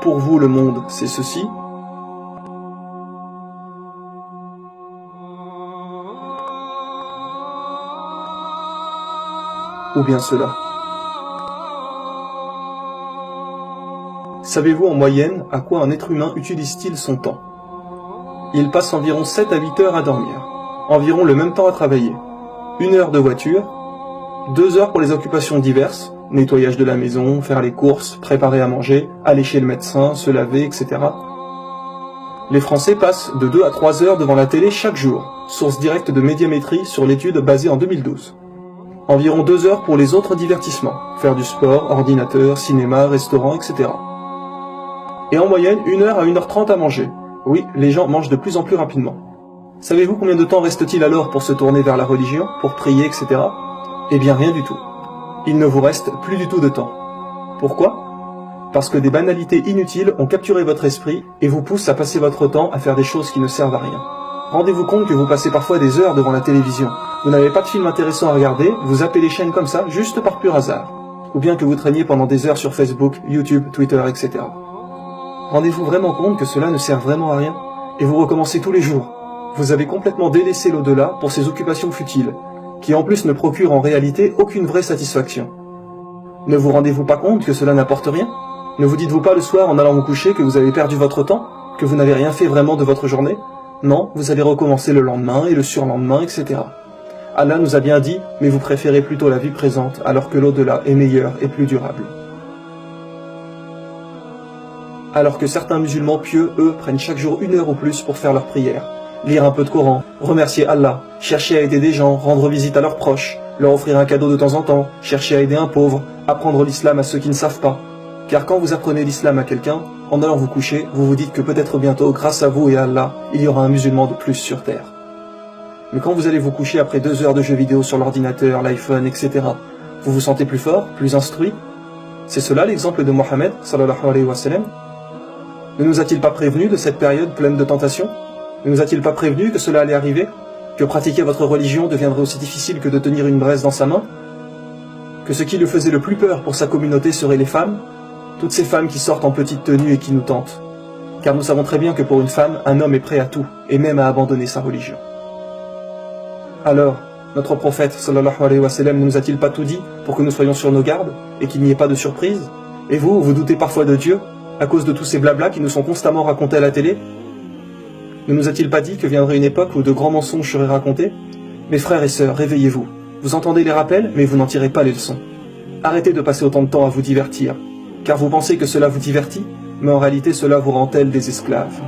pour vous le monde, c'est ceci, ou bien cela. Savez-vous en moyenne à quoi un être humain utilise-t-il son temps? Il passe environ 7 à 8 heures à dormir, environ le même temps à travailler, 1 heure de voiture, 2 heures pour les occupations diverses, nettoyage de la maison, faire les courses, préparer à manger, aller chez le médecin, se laver, etc. Les Français passent de 2 à 3 heures devant la télé chaque jour, source directe de Médiamétrie sur l'étude basée en 2012. Environ 2 heures pour les autres divertissements, faire du sport, ordinateur, cinéma, restaurant, etc. Et en moyenne, 1 heure à 1h30 à manger. Oui, les gens mangent de plus en plus rapidement. Savez-vous combien de temps reste-t-il alors pour se tourner vers la religion, pour prier, etc. Eh bien rien du tout. Il ne vous reste plus du tout de temps. Pourquoi? Parce que des banalités inutiles ont capturé votre esprit et vous poussent à passer votre temps à faire des choses qui ne servent à rien. Rendez-vous compte que vous passez parfois des heures devant la télévision. Vous n'avez pas de film intéressant à regarder, vous zappez les chaînes comme ça, juste par pur hasard. Ou bien que vous traîniez pendant des heures sur Facebook, YouTube, Twitter, etc. Rendez-vous vraiment compte que cela ne sert vraiment à rien? Et vous recommencez tous les jours. Vous avez complètement délaissé l'au-delà pour ces occupations futiles, qui en plus ne procurent en réalité aucune vraie satisfaction. Ne vous rendez-vous pas compte que cela n'apporte rien? Ne vous dites-vous pas le soir en allant vous coucher que vous avez perdu votre temps, que vous n'avez rien fait vraiment de votre journée? Non, vous allez recommencer le lendemain et le surlendemain, etc. Allah nous a bien dit, mais vous préférez plutôt la vie présente, alors que l'au-delà est meilleur et plus durable. Alors que certains musulmans pieux, eux, prennent chaque jour 1 heure ou plus pour faire leur prière, lire un peu de Coran, remercier Allah, chercher à aider des gens, rendre visite à leurs proches, leur offrir un cadeau de temps en temps, chercher à aider un pauvre, apprendre l'islam à ceux qui ne savent pas. Car quand vous apprenez l'islam à quelqu'un, en allant vous coucher, vous vous dites que peut-être bientôt, grâce à vous et à Allah, il y aura un musulman de plus sur terre. Mais quand vous allez vous coucher après 2 heures de jeux vidéo sur l'ordinateur, l'iPhone, etc., vous vous sentez plus fort, plus instruit? C'est cela l'exemple de Mohammed, sallallahu alayhi wa sallam. Ne nous a-t-il pas prévenu de cette période pleine de tentations? Ne nous a-t-il pas prévenu que cela allait arriver? Que pratiquer votre religion deviendrait aussi difficile que de tenir une braise dans sa main? Que ce qui lui faisait le plus peur pour sa communauté seraient les femmes? Toutes ces femmes qui sortent en petite tenue et qui nous tentent. Car nous savons très bien que pour une femme, un homme est prêt à tout, et même à abandonner sa religion. Alors, notre prophète, sallallahu alayhi wa sallam, ne nous a-t-il pas tout dit pour que nous soyons sur nos gardes, et qu'il n'y ait pas de surprise? Et vous doutez parfois de Dieu, à cause de tous ces blablas qui nous sont constamment racontés à la télé? Ne nous a-t-il pas dit que viendrait une époque où de grands mensonges seraient racontés? Mes frères et sœurs, réveillez-vous. Vous entendez les rappels, mais vous n'en tirez pas les leçons. Arrêtez de passer autant de temps à vous divertir, car vous pensez que cela vous divertit, mais en réalité cela vous rend tel des esclaves.